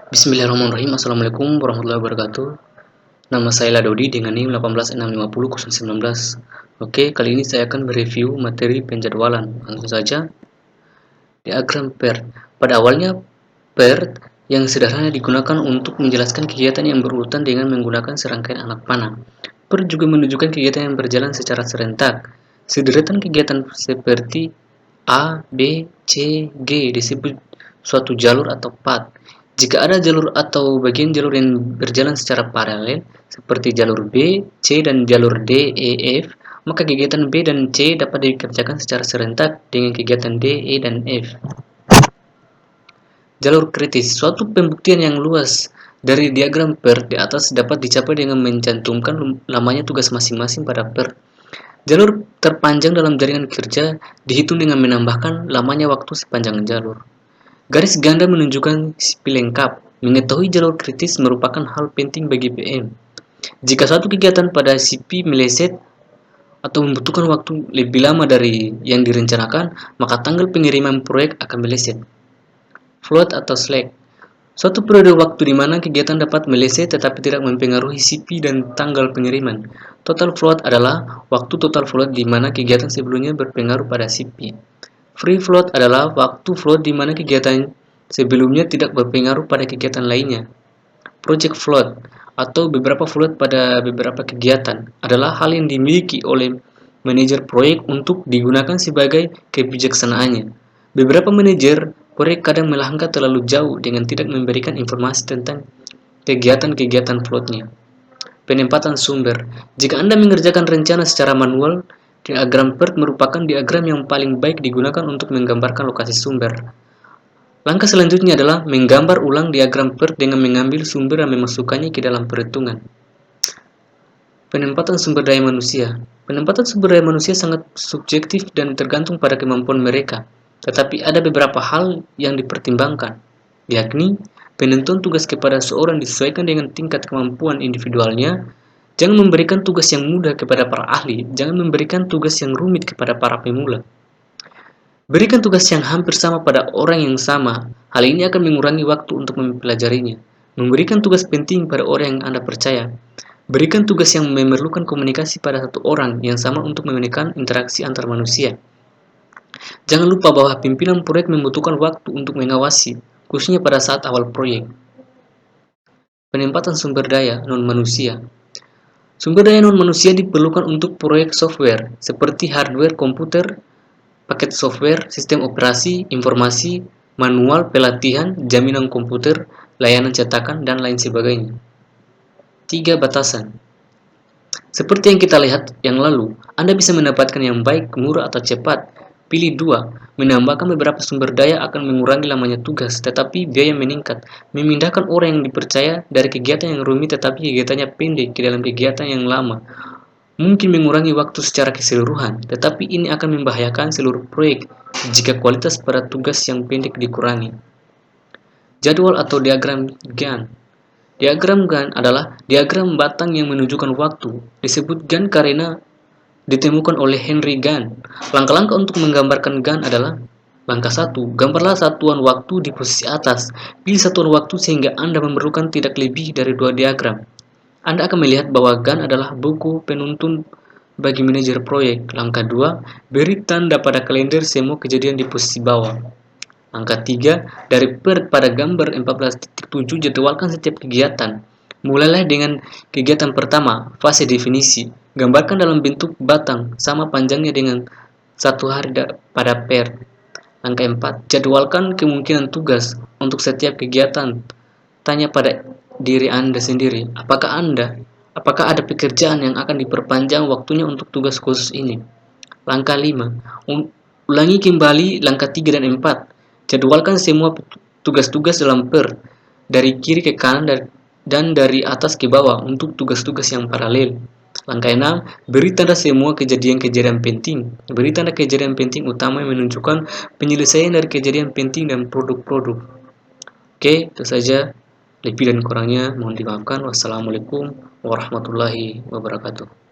Bismillahirrahmanirrahim. Assalamualaikum warahmatullahi wabarakatuh. Nama saya Ladodi dengan NIM 18650-019. Oke, kali ini saya akan mereview materi penjadwalan. Langsung saja, diagram PERT. Pada awalnya, PERT yang sederhana digunakan untuk menjelaskan kegiatan yang berurutan dengan menggunakan serangkaian anak panah. PERT juga menunjukkan kegiatan yang berjalan secara serentak. Sederetan kegiatan seperti A, B, C, G disebut suatu jalur atau path. Jika ada jalur atau bagian jalur yang berjalan secara paralel, seperti jalur B, C, dan jalur D, E, F, maka kegiatan B dan C dapat dikerjakan secara serentak dengan kegiatan D, E, dan F. Jalur kritis, suatu pembuktian yang luas dari diagram PERT di atas dapat dicapai dengan mencantumkan lamanya tugas masing-masing pada PERT. Jalur terpanjang dalam jaringan kerja dihitung dengan menambahkan lamanya waktu sepanjang jalur. Garis ganda menunjukkan CP lengkap. Mengetahui jalur kritis merupakan hal penting bagi PM. Jika suatu kegiatan pada CP meleset atau membutuhkan waktu lebih lama dari yang direncanakan, maka tanggal pengiriman proyek akan meleset. Float atau slack. Suatu periode waktu di mana kegiatan dapat meleset tetapi tidak mempengaruhi CP dan tanggal pengiriman. Total float adalah waktu total float di mana kegiatan sebelumnya berpengaruh pada CP. Free float adalah waktu float di mana kegiatan sebelumnya tidak berpengaruh pada kegiatan lainnya. Project float atau beberapa float pada beberapa kegiatan adalah hal yang dimiliki oleh manajer proyek untuk digunakan sebagai kebijaksanaannya. Beberapa manajer proyek kadang melangkah terlalu jauh dengan tidak memberikan informasi tentang kegiatan-kegiatan floatnya. Penempatan sumber. Jika Anda mengerjakan rencana secara manual, diagram PERT merupakan diagram yang paling baik digunakan untuk menggambarkan lokasi sumber. Langkah selanjutnya adalah menggambar ulang diagram PERT dengan mengambil sumber dan memasukkannya ke dalam perhitungan. Penempatan sumber daya manusia. Penempatan sumber daya manusia sangat subjektif dan tergantung pada kemampuan mereka. Tetapi ada beberapa hal yang dipertimbangkan, yakni penentuan tugas kepada seorang disesuaikan dengan tingkat kemampuan individualnya. Jangan memberikan tugas yang mudah kepada para ahli, jangan memberikan tugas yang rumit kepada para pemula. Berikan tugas yang hampir sama pada orang yang sama. Hal ini akan mengurangi waktu untuk mempelajarinya. Memberikan tugas penting pada orang yang Anda percaya. Berikan tugas yang memerlukan komunikasi pada satu orang yang sama untuk menekan interaksi antar manusia. Jangan lupa bahwa pimpinan proyek membutuhkan waktu untuk mengawasi, khususnya pada saat awal proyek. Penempatan sumber daya non-manusia. Sumber daya non-manusia diperlukan untuk proyek software, seperti hardware komputer, paket software, sistem operasi, informasi, manual, pelatihan, jaminan komputer, layanan cetakan, dan lain sebagainya. 3. Batasan. Seperti yang kita lihat yang lalu, Anda bisa mendapatkan yang baik, murah, atau cepat. Pilih 2. Menambahkan beberapa sumber daya akan mengurangi lamanya tugas, tetapi biaya meningkat. Memindahkan orang yang dipercaya dari kegiatan yang rumit tetapi kegiatannya pendek ke dalam kegiatan yang lama mungkin mengurangi waktu secara keseluruhan, tetapi ini akan membahayakan seluruh proyek jika kualitas pada tugas yang pendek dikurangi. Jadwal atau diagram Gantt. Diagram Gantt adalah diagram batang yang menunjukkan waktu. Disebut Gantt karena ditemukan oleh Henry Gantt. Langkah-langkah untuk menggambarkan Gantt adalah: langkah 1. Gambarlah satuan waktu di posisi atas. Pilih satuan waktu sehingga Anda memerlukan tidak lebih dari 2 diagram. Anda akan melihat bahwa Gantt adalah buku penuntun bagi manajer proyek. Langkah 2. Beri tanda pada kalender semua kejadian di posisi bawah. Langkah 3. Dari PERT pada gambar 14.7 jadwalkan setiap kegiatan. Mulailah dengan kegiatan pertama, fase definisi. Gambarkan dalam bentuk batang, sama panjangnya dengan 1 hari pada PERT. Langkah 4. Jadwalkan kemungkinan tugas untuk setiap kegiatan. Tanya pada diri Anda sendiri, apakah ada pekerjaan yang akan diperpanjang waktunya untuk tugas khusus ini? Langkah 5. Ulangi kembali langkah 3 dan 4. Jadwalkan semua tugas-tugas dalam PERT dari kiri ke kanan dan dari atas ke bawah untuk tugas-tugas yang paralel. Langkah 6. Beri tanda semua kejadian-kejadian penting. Beri tanda kejadian penting utama yang menunjukkan penyelesaian dari kejadian penting dan produk-produk. Oke, itu saja. Lebih dan kurangnya mohon dimaafkan. Wassalamualaikum warahmatullahi wabarakatuh.